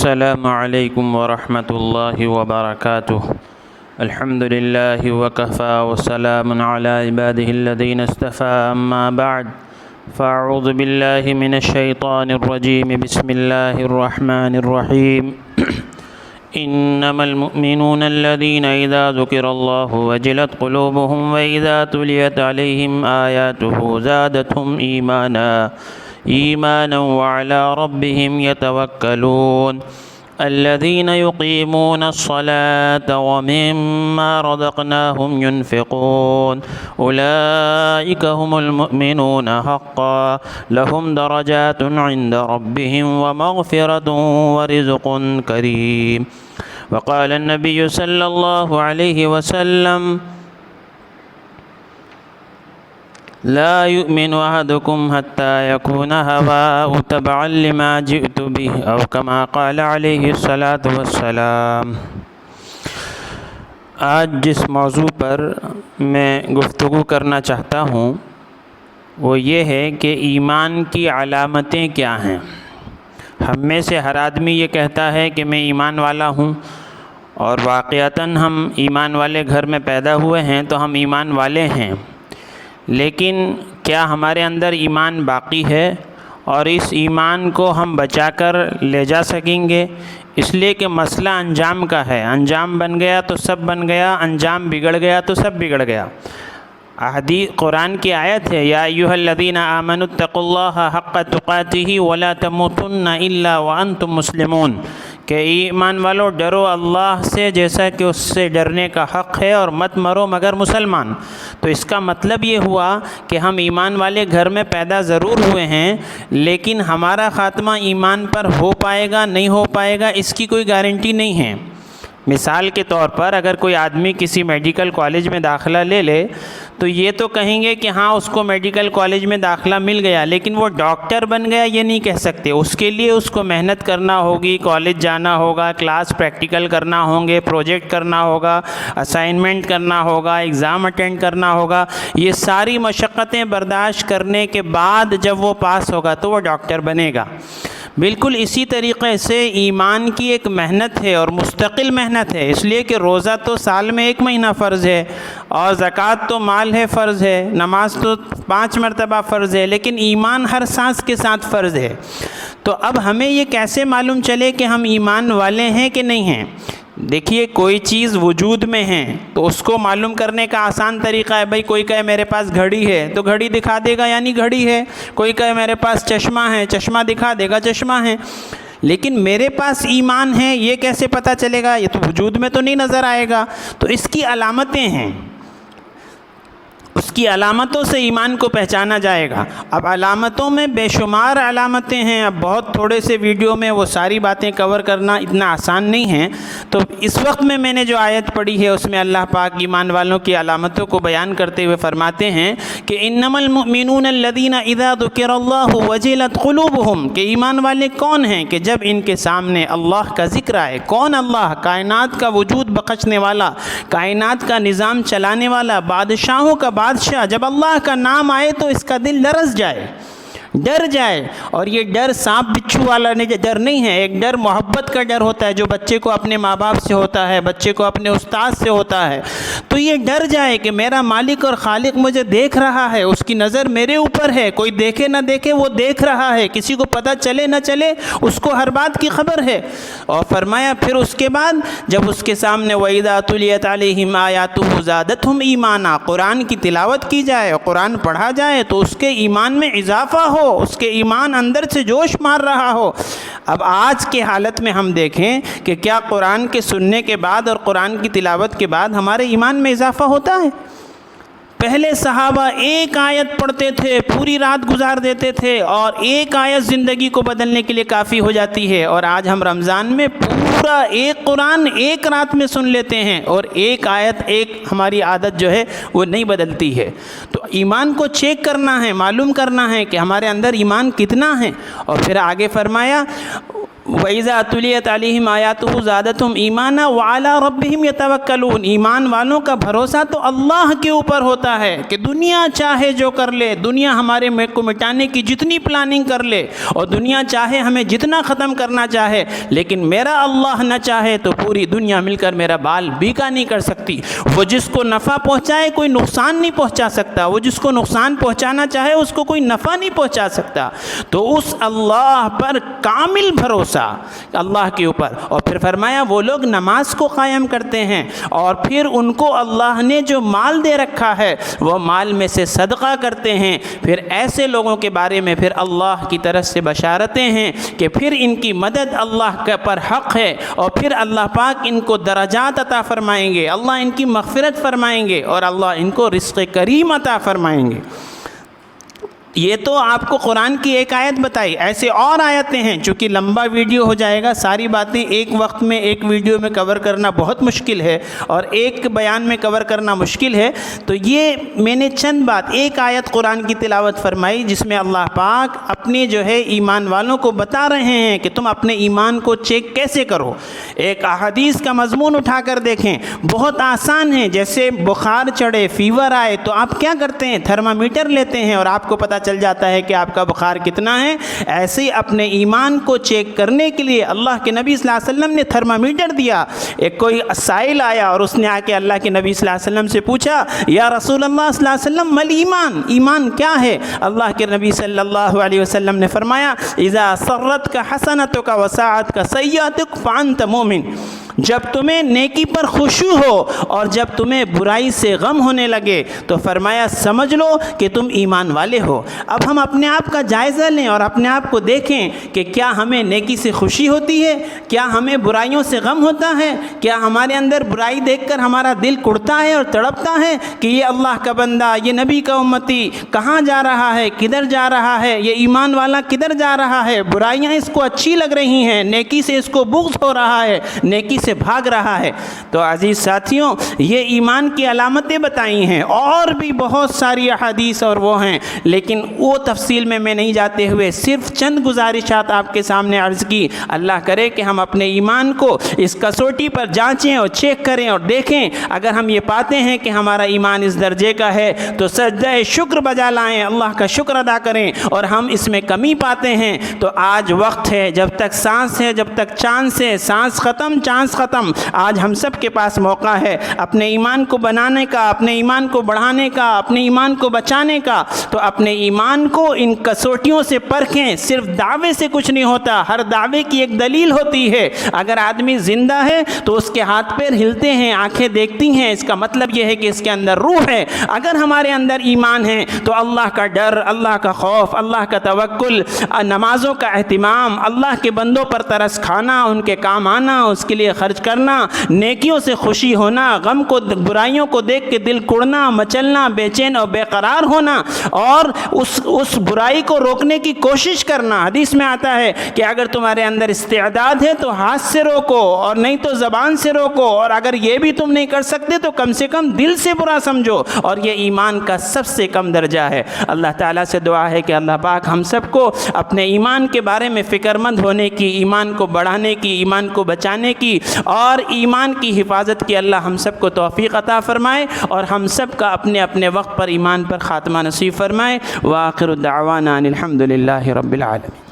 السلام علیکم ورحمۃ اللہ وبرکاتہ۔ الحمد للہ وکفیٰ وسلام علی عبادہ الذین اصطفیٰ، اما بعد فاعوذ باللہ من الشیطان الرجیم، بسم اللہ الرحمن الرحیم۔ انما المؤمنون الذین اذا ذکر اللہ وجلت قلوبهم واذا تلیت علیہم آیاتہ زادتہم ایمانا وعلى ربهم يتوكلون الذين يقيمون الصلاة ومما رزقناهم ينفقون أولئك هم المؤمنون حقا لهم درجات عند ربهم ومغفرة ورزق كريم۔ وقال النبي صلى الله عليه وسلم لا يؤمن أحدكم حتى يكون هواه تبعا لما جئت به أو كما قال عليه الصلاة والسلام۔ آج جس موضوع پر میں گفتگو کرنا چاہتا ہوں وہ یہ ہے کہ ایمان کی علامتیں کیا ہیں۔ ہم میں سے ہر آدمی یہ کہتا ہے کہ میں ایمان والا ہوں، اور واقعتاً ہم ایمان والے گھر میں پیدا ہوئے ہیں تو ہم ایمان والے ہیں، لیکن کیا ہمارے اندر ایمان باقی ہے اور اس ایمان کو ہم بچا کر لے جا سکیں گے؟ اس لیے کہ مسئلہ انجام کا ہے۔ انجام بن گیا تو سب بن گیا، انجام بگڑ گیا تو سب بگڑ گیا۔ قرآن کی آیت ہے، یا ایھا الذین آمنوا اتقوا اللہ حق تقاتہ ولا تموتن الا وانتم مسلمون، کہ ایمان والو ڈرو اللہ سے جیسا کہ اس سے ڈرنے کا حق ہے، اور مت مرو مگر مسلمان۔ تو اس کا مطلب یہ ہوا کہ ہم ایمان والے گھر میں پیدا ضرور ہوئے ہیں، لیکن ہمارا خاتمہ ایمان پر ہو پائے گا نہیں ہو پائے گا اس کی کوئی گارنٹی نہیں ہے۔ مثال کے طور پر اگر کوئی آدمی کسی میڈیکل کالج میں داخلہ لے لے تو یہ تو کہیں گے کہ ہاں اس کو میڈیکل کالج میں داخلہ مل گیا، لیکن وہ ڈاکٹر بن گیا یہ نہیں کہہ سکتے۔ اس کے لیے اس کو محنت کرنا ہوگی، کالج جانا ہوگا، کلاس پریکٹیکل کرنا ہوں گے، پروجیکٹ کرنا ہوگا، اسائنمنٹ کرنا ہوگا، ایگزام اٹینڈ کرنا ہوگا۔ یہ ساری مشقتیں برداشت کرنے کے بعد جب وہ پاس ہوگا تو وہ ڈاکٹر بنے گا۔ بالکل اسی طریقے سے ایمان کی ایک محنت ہے اور مستقل محنت ہے، اس لیے کہ روزہ تو سال میں 1 مہینہ فرض ہے، اور زکوٰۃ تو مال ہے فرض ہے، نماز تو 5 مرتبہ فرض ہے، لیکن ایمان ہر سانس کے ساتھ فرض ہے۔ تو اب ہمیں یہ کیسے معلوم چلے کہ ہم ایمان والے ہیں کہ نہیں ہیں؟ دیکھیے، کوئی چیز وجود میں ہے تو اس کو معلوم کرنے کا آسان طریقہ ہے، بھائی کوئی کہے میرے پاس گھڑی ہے تو گھڑی دکھا دے گا یعنی گھڑی ہے، کوئی کہے میرے پاس چشمہ ہے، چشمہ دکھا دے گا چشمہ ہے۔ لیکن میرے پاس ایمان ہے یہ کیسے پتہ چلے گا؟ یہ تو وجود میں تو نہیں نظر آئے گا۔ تو اس کی علامتیں ہیں، اس کی علامتوں سے ایمان کو پہچانا جائے گا۔ اب علامتوں میں بے شمار علامتیں ہیں، اب بہت تھوڑے سے ویڈیو میں وہ ساری باتیں کور کرنا اتنا آسان نہیں ہے۔ تو اس وقت میں نے جو آیت پڑھی ہے اس میں اللہ پاک ایمان والوں کی علامتوں کو بیان کرتے ہوئے فرماتے ہیں کہ انما المؤمنون الذین اذا ذکر اللہ وجلت قلوبہم، کہ ایمان والے کون ہیں کہ جب ان کے سامنے اللہ کا ذکر آئے۔ کون اللہ؟ کائنات کا وجود بخشنے والا، کائنات کا نظام چلانے والا، بادشاہوں کا بادشاہ۔ جب اللہ کا نام آئے تو اس کا دل لرز جائے، ڈر جائے۔ اور یہ ڈر سانپ بچھو والا ڈر نہیں ہے، ایک ڈر محبت کا ڈر ہوتا ہے جو بچے کو اپنے ماں باپ سے ہوتا ہے، بچے کو اپنے استاد سے ہوتا ہے۔ تو یہ ڈر جائے کہ میرا مالک اور خالق مجھے دیکھ رہا ہے، اس کی نظر میرے اوپر ہے، کوئی دیکھے نہ دیکھے وہ دیکھ رہا ہے، کسی کو پتہ چلے نہ چلے اس کو ہر بات کی خبر ہے۔ اور فرمایا پھر اس کے بعد جب اس کے سامنے وَإِذَا تُلِيَتْ عَلَيْهِمْ آيَاتُهُ زَادَتْهُمْ ایمانا، قرآن کی تلاوت کی جائے، قرآن پڑھا جائے تو اس کے ایمان میں اضافہ ہو، اس کے ایمان اندر سے جوش مار رہا ہو۔ اب آج کے حالت میں ہم دیکھیں کہ کیا قرآن کے سننے کے بعد اور قرآن کی تلاوت کے بعد ہمارے ایمان میں اضافہ ہوتا ہے؟ پہلے صحابہ ایک آیت پڑھتے تھے، پوری رات گزار دیتے تھے، اور ایک آیت زندگی کو بدلنے کے لیے کافی ہو جاتی ہے۔ اور آج ہم رمضان میں پورا ایک قرآن ایک رات میں سن لیتے ہیں، اور ایک آیت ہماری عادت جو ہے وہ نہیں بدلتی ہے۔ تو ایمان کو چیک کرنا ہے، معلوم کرنا ہے کہ ہمارے اندر ایمان کتنا ہے۔ اور پھر آگے فرمایا وَإِذَا تُلِيَتْ عَلَيْهِمْ آيَاتُهُ زَادَتْهُمْ إِيمَانًا وَعَلَىٰ رَبِّهِمْ يَتَوَكَّلُونَ۔ ایمان والوں کا بھروسہ تو اللہ کے اوپر ہوتا ہے کہ دنیا چاہے جو کر لے، دنیا ہمارے کو مٹانے کی جتنی پلاننگ کر لے اور دنیا چاہے ہمیں جتنا ختم کرنا چاہے، لیکن میرا اللہ نہ چاہے تو پوری دنیا مل کر میرا بال بیکا نہیں کر سکتی۔ وہ جس کو نفع پہنچائے کوئی نقصان نہیں پہنچا سکتا، وہ جس کو نقصان پہنچانا چاہے اس کو کوئی نفع نہیں پہنچا سکتا۔ تو اس اللہ پر کامل بھروسہ اللہ کے اوپر۔ اور پھر فرمایا وہ لوگ نماز کو قائم کرتے ہیں اور پھر ان کو اللہ نے جو مال دے رکھا ہے وہ مال میں سے صدقہ کرتے ہیں۔ پھر ایسے لوگوں کے بارے میں پھر اللہ کی طرف سے بشارتیں ہیں کہ پھر ان کی مدد اللہ کے پر حق ہے، اور پھر اللہ پاک ان کو درجات عطا فرمائیں گے، اللہ ان کی مغفرت فرمائیں گے، اور اللہ ان کو رزق کریم عطا فرمائیں گے۔ یہ تو آپ کو قرآن کی ایک آیت بتائی، ایسے اور آیتیں ہیں۔ چونکہ لمبا ویڈیو ہو جائے گا، ساری باتیں ایک وقت میں ایک ویڈیو میں کور کرنا بہت مشکل ہے اور ایک بیان میں کور کرنا مشکل ہے، تو یہ میں نے چند بات، ایک آیت قرآن کی تلاوت فرمائی جس میں اللہ پاک اپنے جو ہے ایمان والوں کو بتا رہے ہیں کہ تم اپنے ایمان کو چیک کیسے کرو۔ ایک احادیث کا مضمون اٹھا کر دیکھیں، بہت آسان ہے۔ جیسے بخار چڑھے، فیور آئے تو آپ کیا کرتے ہیں؟ تھرمامیٹر لیتے ہیں اور آپ کو پتہ چل جاتا ہے کہ آپ کا بخار کتنا ہے۔ ایسے ہی اپنے ایمان کو چیک کرنے کے لیے اللہ کے نبی صلی اللہ علیہ وسلم نے تھرمامیٹر دیا۔ ایک کوئی سائل آیا اور اس نے آ کے اللہ کے نبی صلی اللہ علیہ وسلم سے پوچھا، یا رسول اللہ صلی اللہ علیہ وسلم مل ایمان، ایمان کیا ہے؟ اللہ کے نبی صلی اللہ علیہ وسلم نے فرمایا، اذا سرتک حسنتک وساعتک سیئتک فانت مومن۔ جب تمہیں نیکی پر خوشی ہو اور جب تمہیں برائی سے غم ہونے لگے تو فرمایا سمجھ لو کہ تم ایمان والے ہو۔ اب ہم اپنے آپ کا جائزہ لیں اور اپنے آپ کو دیکھیں کہ کیا ہمیں نیکی سے خوشی ہوتی ہے؟ کیا ہمیں برائیوں سے غم ہوتا ہے؟ کیا ہمارے اندر برائی دیکھ کر ہمارا دل کڑتا ہے اور تڑپتا ہے کہ یہ اللہ کا بندہ، یہ نبی کا امتی کہاں جا رہا ہے، کدھر جا رہا ہے، یہ ایمان والا کدھر جا رہا ہے؟ برائیاں اس کو اچھی لگ رہی ہیں، نیکی سے اس کو بغض ہو رہا ہے، نیکی سے بھاگ رہا ہے۔ تو عزیز ساتھیوں، یہ ایمان کی علامتیں بتائی ہیں، اور بھی بہت ساری احادیث اور وہ ہیں، لیکن وہ تفصیل میں نہیں جاتے ہوئے صرف چند گزارشات آپ کے سامنے عرض کی۔ اللہ کرے کہ ہم اپنے ایمان کو اس کسوٹی پر جانچیں اور چیک کریں اور دیکھیں۔ اگر ہم یہ پاتے ہیں کہ ہمارا ایمان اس درجے کا ہے تو سجدہ شکر بجا لائیں، اللہ کا شکر ادا کریں، اور ہم اس میں کمی پاتے ہیں تو آج وقت ہے، جب تک سانس ہے، جب تک چانس ہے، سانس ختم چانس ختم، آج ہم سب کے پاس موقع ہے اپنے ایمان کو بنانے کا، اپنے ایمان کو بڑھانے کا، اپنے ایمان کو بچانے کا۔ تو اپنے ایمان کو ان کسوٹیوں سے پرکھیں، صرف دعوے سے کچھ نہیں ہوتا، ہر دعوے کی ایک دلیل ہوتی ہے۔ اگر آدمی زندہ ہے تو اس کے ہاتھ پیر ہلتے ہیں، آنکھیں دیکھتی ہیں، اس کا مطلب یہ ہے کہ اس کے اندر روح ہے۔ اگر ہمارے اندر ایمان ہے تو اللہ کا ڈر، اللہ کا خوف، اللہ کا توکل، نمازوں کا اہتمام، اللہ کے بندوں پر ترس کھانا، ان کے کام آنا، اس کے لیے خرچ کرنا، نیکیوں سے خوشی ہونا، غم کو، برائیوں کو دیکھ کے دل کڑنا، مچلنا، بے چین اور بے قرار ہونا، اور اس برائی کو روکنے کی کوشش کرنا۔ حدیث میں آتا ہے کہ اگر تمہارے اندر استعداد ہے تو ہاتھ سے روکو، اور نہیں تو زبان سے روکو، اور اگر یہ بھی تم نہیں کر سکتے تو کم سے کم دل سے برا سمجھو، اور یہ ایمان کا سب سے کم درجہ ہے۔ اللہ تعالیٰ سے دعا ہے کہ اللہ پاک ہم سب کو اپنے ایمان کے بارے میں فکر مند ہونے کی، ایمان کو بڑھانے کی، ایمان کو بچانے کی اور ایمان کی حفاظت کی اللہ ہم سب کو توفیق عطا فرمائے، اور ہم سب کا اپنے اپنے وقت پر ایمان پر خاتمہ نصیب فرمائے۔ وآخر دعوانا ان الحمد للہ رب العالمین۔